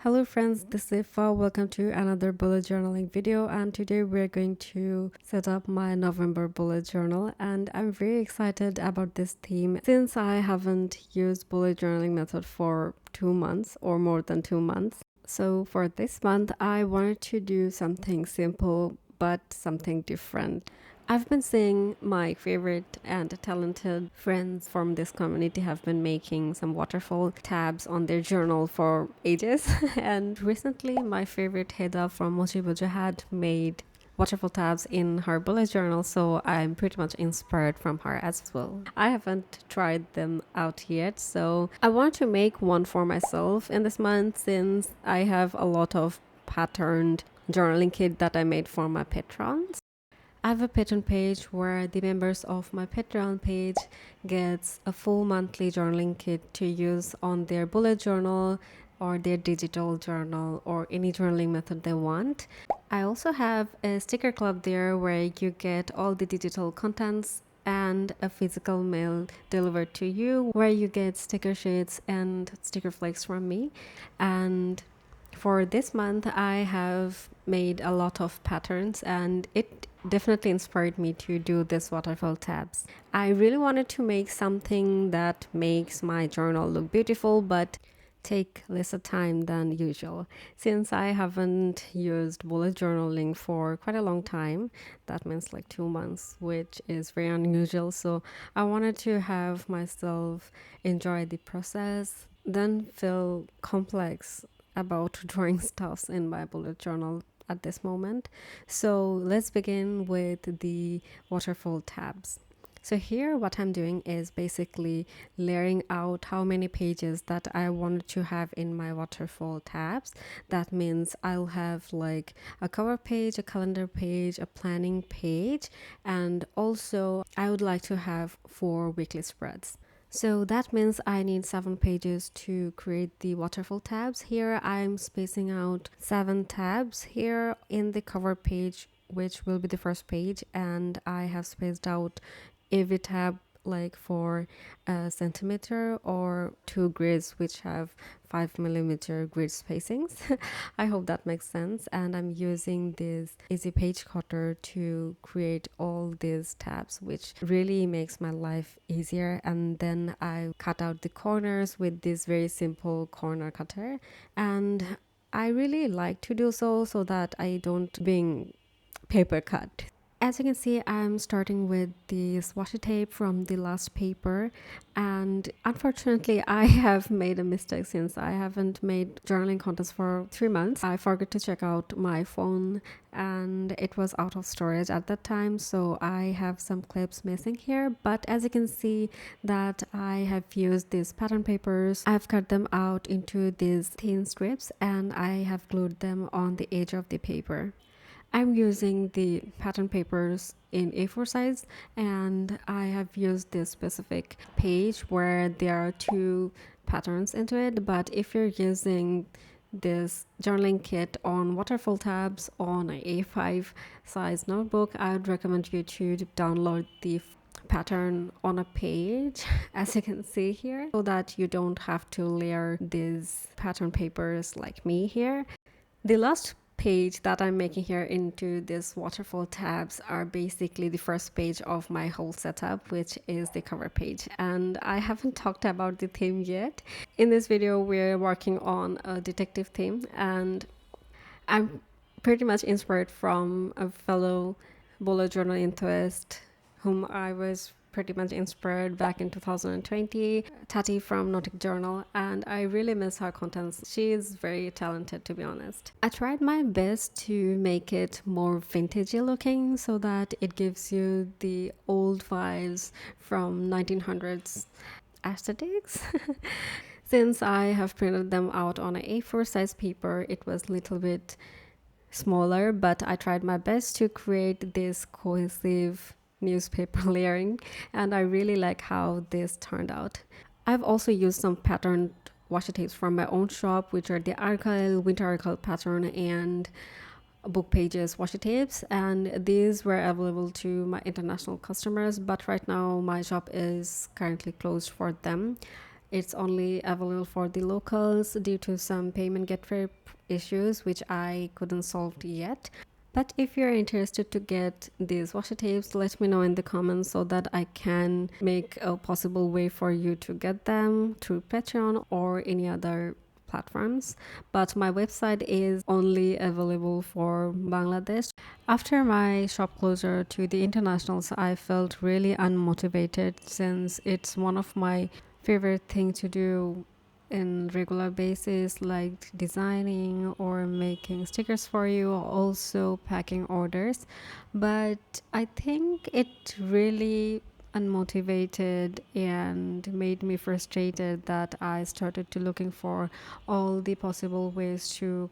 Hello friends, this is Ifa. Welcome to another bullet journaling video, and today we're going to set up my November bullet journal, and I'm very excited about this theme since I haven't used bullet journaling method for 2 months or more than 2 months. So for this month I wanted to do something simple but something different. I've been seeing my favorite and talented friends from this community have been making some waterfall tabs on their journal for ages. And recently, my favorite Heda from Bujo had made waterfall tabs in her bullet journal, so I'm pretty much inspired from her as well. I haven't tried them out yet, so I want to make one for myself in this month since I have a lot of patterned journaling kit that I made for my patrons. I have a Patreon page where the members of my Patreon page gets a full monthly journaling kit to use on their bullet journal or their digital journal or any journaling method they want. I also have a sticker club there where you get all the digital contents and a physical mail delivered to you where you get sticker sheets and sticker flakes from me. And for this month, I have made a lot of patterns and it definitely inspired me to do this waterfall tabs. I really wanted to make something that makes my journal look beautiful but take lesser time than usual. Since I haven't used bullet journaling for quite a long time, that means like 2 months, which is very unusual. So I wanted to have myself enjoy the process, then feel complex about drawing stuffs in my bullet journal at this moment. So let's begin with the waterfall tabs. So here what I'm doing is basically layering out how many pages that I wanted to have in my waterfall tabs. That means I'll have like a cover page, a calendar page, a planning page, and also I would like to have 4 weekly spreads. So that means I need 7 pages to create the waterfall tabs. Here I'm spacing out 7 tabs here in the cover page, which will be the first page, and I have spaced out every tab like for a centimeter or 2 grids which have 5mm grid spacings. I hope that makes sense. And I'm using this easy page cutter to create all these tabs, which really makes my life easier. And then I cut out the corners with this very simple corner cutter, and I really like to do so that I don't being paper cut. As you can see, I'm starting with this washi tape from the last paper, and unfortunately I have made a mistake since I haven't made journaling contents for 3 months. I forgot to check out my phone and it was out of storage at that time, so I have some clips missing here. But as you can see that I have used these pattern papers, I've cut them out into these thin strips and I have glued them on the edge of the paper. I'm using the pattern papers in A4 size, and I have used this specific page where there are 2 patterns into it. But if you're using this journaling kit on waterfall tabs on an A5 size notebook, I would recommend you to download the pattern on a page as you can see here, so that you don't have to layer these pattern papers like me here. The last page that I'm making here into this waterfall tabs are basically the first page of my whole setup, which is the cover page. And I haven't talked about the theme yet. In this video, we're working on a detective theme, and I'm pretty much inspired from a fellow bullet journal enthusiast whom I was pretty much inspired back in 2020, Tati from Nautic Journal, and I really miss her contents. She is very talented, to be honest. I tried my best to make it more vintagey looking so that it gives you the old vibes from 1900s aesthetics. Since I have printed them out on an A4 size paper, it was a little bit smaller, but I tried my best to create this cohesive newspaper layering, and I really like how this turned out. I've also used some patterned washi tapes from my own shop, which are the Argyle Winter Argyle pattern and book pages washi tapes, and these were available to my international customers, but right now my shop is currently closed for them. it's only available for the locals due to some payment gateway issues which I couldn't solve yet. But if you're interested to get these washi tapes, let me know in the comments so that I can make a possible way for you to get them through Patreon or any other platforms. But my website is only available for Bangladesh. After my shop closure to the internationals, I felt really unmotivated since it's one of my favorite thing to do in regular basis, like designing or making stickers for you, also packing orders. But I think it really unmotivated and made me frustrated that I started to looking for all the possible ways to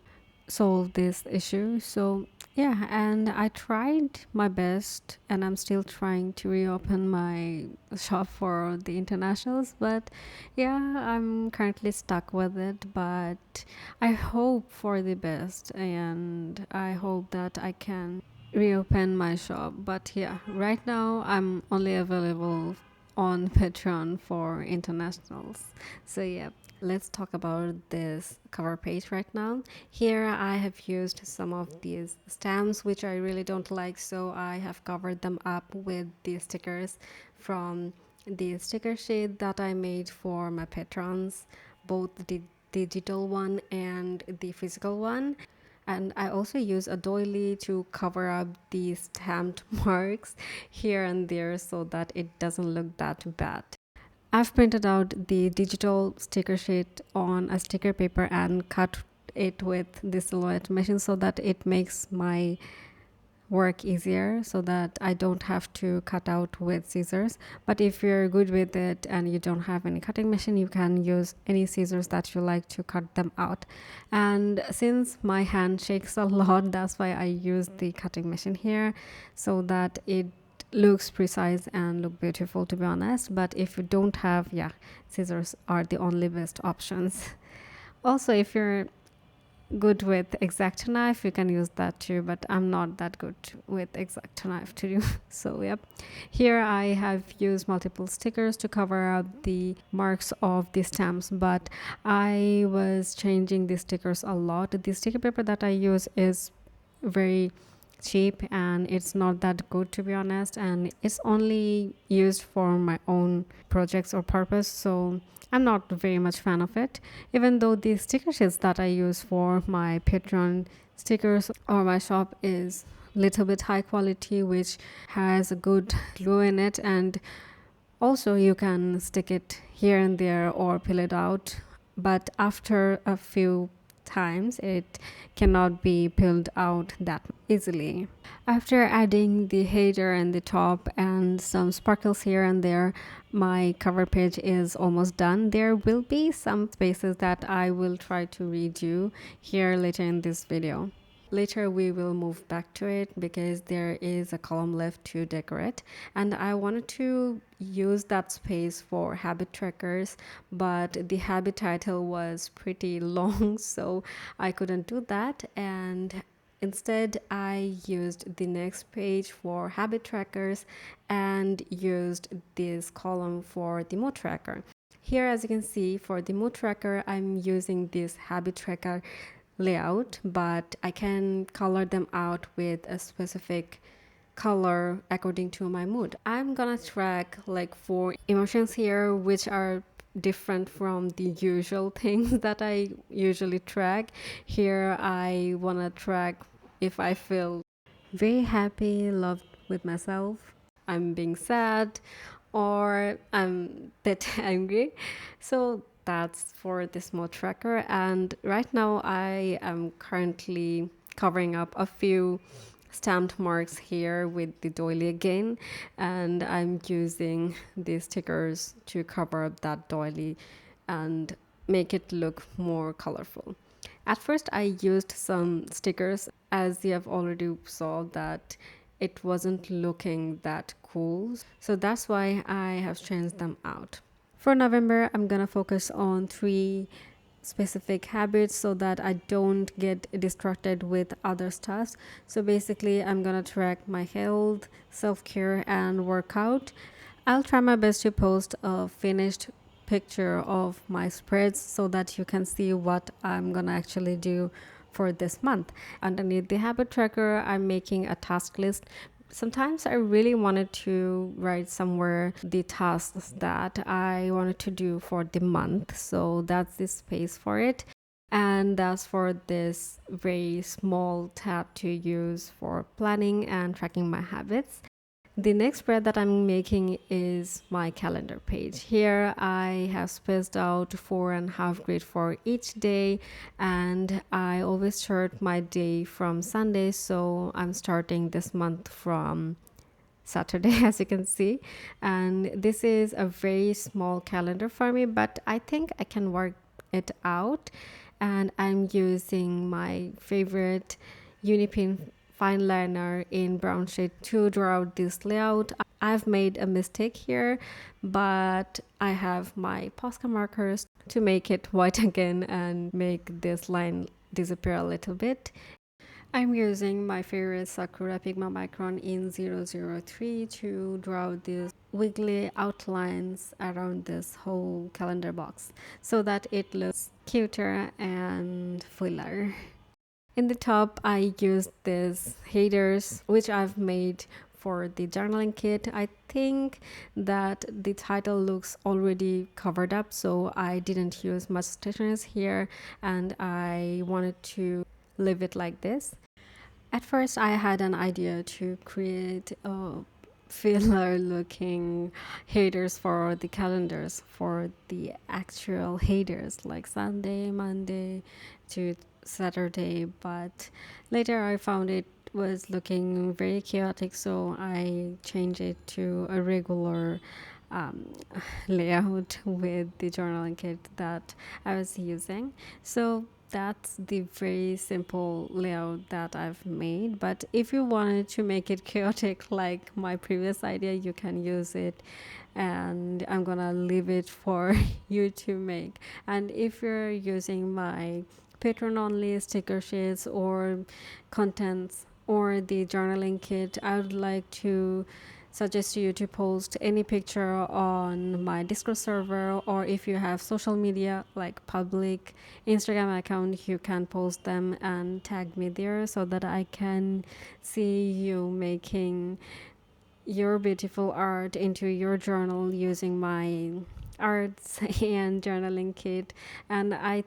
solve this issue. So yeah, and I tried my best and I'm still trying to reopen my shop for the internationals, but yeah, I'm currently stuck with it. But I hope for the best and I hope that I can reopen my shop. But yeah, right now I'm only available on Patreon for internationals. So yeah, let's talk about this cover page right now. Here I have used some of these stamps which I really don't like, so I have covered them up with these stickers from the sticker sheet that I made for my patrons, both the digital one and the physical one. And I also use a doily to cover up the stamped marks here and there so that it doesn't look that bad. I've printed out the digital sticker sheet on a sticker paper and cut it with the silhouette machine so that it makes my work easier, so that I don't have to cut out with scissors. But if you're good with it and you don't have any cutting machine, you can use any scissors that you like to cut them out. And since my hand shakes a lot, that's why I use the cutting machine here so that it looks precise and look beautiful, to be honest. But if you don't have, yeah, scissors are the only best options. Also, if you're good with X-Acto knife, you can use that too, but I'm not that good with X-Acto knife to do. So yep, here I have used multiple stickers to cover up the marks of the stamps, but I was changing the stickers a lot. The sticker paper that I use is very cheap and it's not that good, to be honest, and it's only used for my own projects or purpose, so I'm not very much fan of it. Even though the sticker sheets that I use for my Patreon stickers or my shop is little bit high quality, which has a good glue in it, and also you can stick it here and there or peel it out, but after a few times it cannot be peeled out that easily. After adding the header and the top and some sparkles here and there, my cover page is almost done. There will be some spaces that I will try to redo here later in this video. Later we will move back to it because there is a column left to decorate, and I wanted to use that space for habit trackers, but the habit title was pretty long, so I couldn't do that, and instead I used the next page for habit trackers and used this column for the mood tracker. Here, as you can see, for the mood tracker, I'm using this habit tracker layout, but I can color them out with a specific color according to my mood. I'm gonna track like 4 emotions here, which are different from the usual things that I usually track. Here I wanna track if I feel very happy, loved with myself, I'm being sad, or I'm a bit angry. So that's for this mode tracker. And right now I am currently covering up a few stamped marks here with the doily again, and I'm using these stickers to cover up that doily and make it look more colorful. At first I used some stickers, as you have already saw that it wasn't looking that cool, so that's why I have changed them out. For November, I'm gonna focus on 3 specific habits so that I don't get distracted with other stuff. So basically, I'm gonna track my health, self-care, and workout. I'll try my best to post a finished picture of my spreads so that you can see what I'm gonna actually do for this month. Underneath the habit tracker, I'm making a task list. Sometimes I really wanted to write somewhere the tasks that I wanted to do for the month, so that's the space for it. And that's for this very small tab to use for planning and tracking my habits. The next spread that I'm making is my calendar page. Here I have spaced out 4.5 grid for each day, and I always start my day from Sunday, so I'm starting this month from Saturday, as you can see. And this is a very small calendar for me, but I think I can work it out. And I'm using my favorite Unipin fine liner in brown shade to draw out this layout. I've made a mistake here, but I have my Posca markers to make it white again and make this line disappear a little bit. I'm using my favorite Sakura Pigma Micron in 003 to draw these wiggly outlines around this whole calendar box so that it looks cuter and fuller. In the top, I used these headers, which I've made for the journaling kit. I think that the title looks already covered up, so I didn't use much stationery here, and I wanted to leave it like this. At first, I had an idea to create filler looking headers for the calendars, for the actual headers like Sunday, Monday to Saturday, but later I found it was looking very chaotic, so I changed it to a regular um, layout with the journaling kit that I was using. So that's the very simple layout that I've made. But if you wanted to make it chaotic like my previous idea, you can use it, and I'm gonna leave it for you to make. And if you're using my Patreon only sticker sheets or contents or the journaling kit, I would like to suggest you to post any picture on my Discord server, or if you have social media like public Instagram account, you can post them and tag me there so that I can see you making your beautiful art into your journal using my arts and journaling kit. And I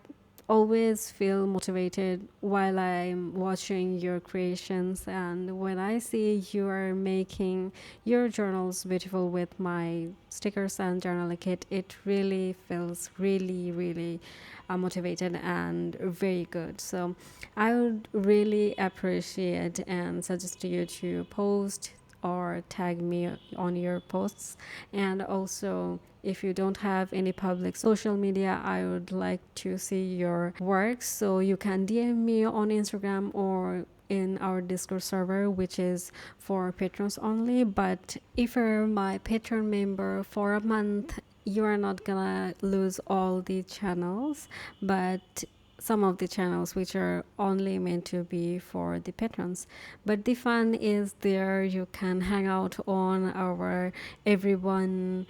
always feel motivated while I'm watching your creations, and when I see you are making your journals beautiful with my stickers and journaling kit, it really feels really motivated and very good. So I would really appreciate and suggest you to post or tag me on your posts. And also, if you don't have any public social media, I would like to see your work, so you can DM me on Instagram or in our Discord server, which is for patrons only. But if you're my Patreon member for a month, you are not gonna lose all the channels, but some of the channels which are only meant to be for the patrons. But the fun is there. You can hang out on our everyone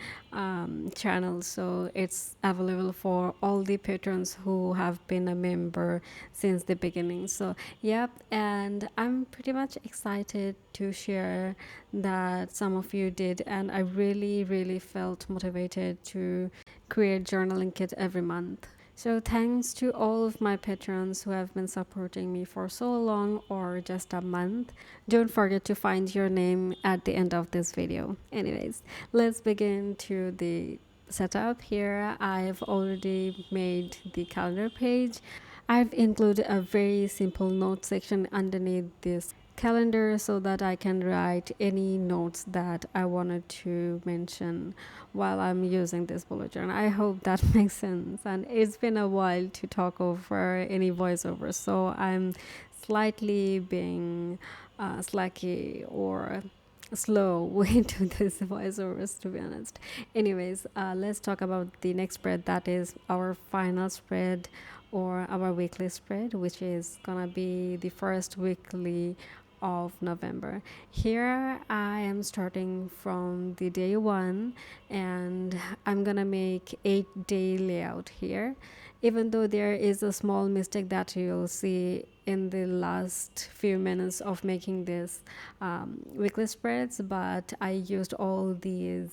channel, so it's available for all the patrons who have been a member since the beginning. So yep, and I'm pretty much excited to share that some of you did, and I really felt motivated to create journaling kit every month. So thanks to all of my patrons who have been supporting me for so long or just a month. Don't forget to find your name at the end of this video. Anyways, let's begin to the setup. Here I've already made the calendar page. I've included a very simple note section underneath this calendar so that I can write any notes that I wanted to mention while I'm using this bullet journal. I hope that makes sense. And it's been a while to talk over any voiceover, so I'm slightly being slacky or slow into this voiceovers, to be honest. Anyways, let's talk about the next spread, that is our final spread or our weekly spread, which is gonna be the first weekly of November. Here I am starting from the day one, and I'm gonna make 8-day layout here, even though there is a small mistake that you'll see in the last few minutes of making this weekly spreads, but I used all these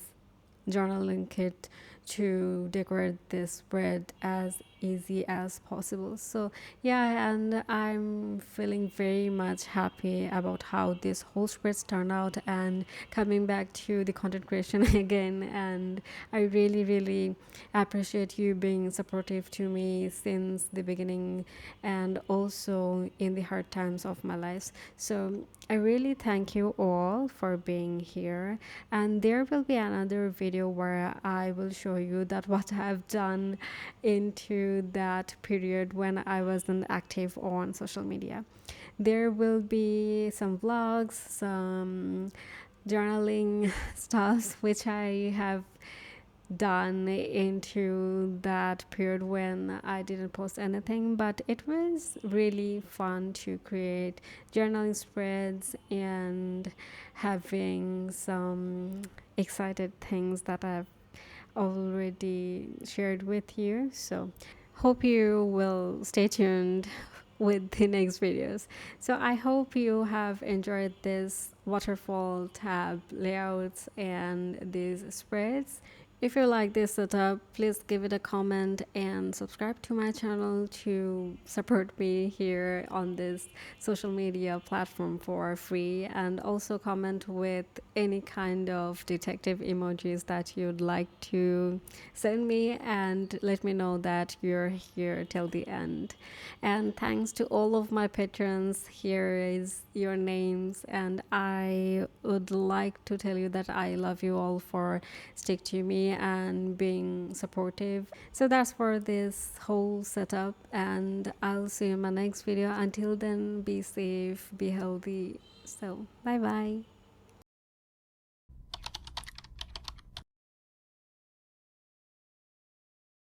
journaling kit to decorate this spread as easy as possible. So yeah, and I'm feeling very much happy about how this whole spreads turned out and coming back to the content creation again. And I really appreciate you being supportive to me since the beginning and also in the hard times of my life. So I really thank you all for being here, and there will be another video where I will show you that what I've done into that period when I wasn't active on social media. There will be some vlogs, some journaling stuff which I have done into that period when I didn't post anything, but it was really fun to create journaling spreads and having some excited things that I've already shared with you. So hope you will stay tuned with the next videos. So I hope you have enjoyed this waterfall tab layouts and these spreads. If you like this setup, please give it a comment and subscribe to my channel to support me here on this social media platform for free, and also comment with any kind of detective emojis that you'd like to send me and let me know that you're here till the end. And thanks to all of my patrons. Here is your names, and I would like to tell you that I love you all for stick to me and being supportive. So that's for this whole setup, and I'll see you in my next video. Until then, be safe, be healthy. So bye bye.